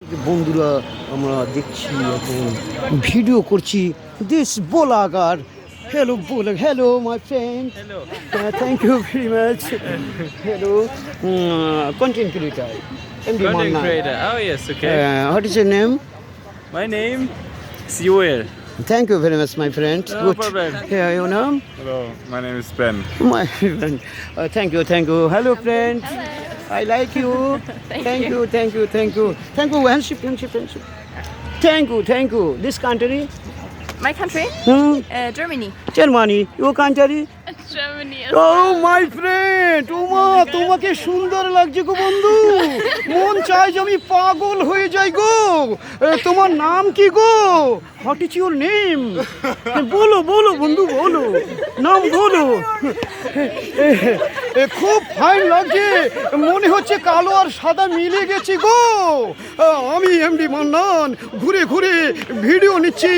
বন্ধুরা আমরা দেখছি এখন ভিডিও করছি this blogger hello my friend. Hello. Thank you very much. Hello, content creator. MD Content Manna. creator. Oh yes, okay. What is your name? My name is Joel. Thank you very much, my friend. No problem. Your name? Hello, my name is Ben. My friend. Thank you. Hello, friend. I like you. Thank you. Handshake. Thank you. This country? My country? Germany. Germany. Your country? Germany. Oh my friend, তোমাকে সুন্দর লাগছে গো বন্ধু, মন চাই যে আমি পাগল হয়ে যাই গো। তোমার নাম কি গো? What is your name? বলো বন্ধু বলো, নাম বলো। খুব ফাইন লাগছে, মনে হচ্ছে কালো আর সাদা মিলে গেছে গো। আমি এমডি মান্নান ঘুরে ভিডিও নিচ্ছি।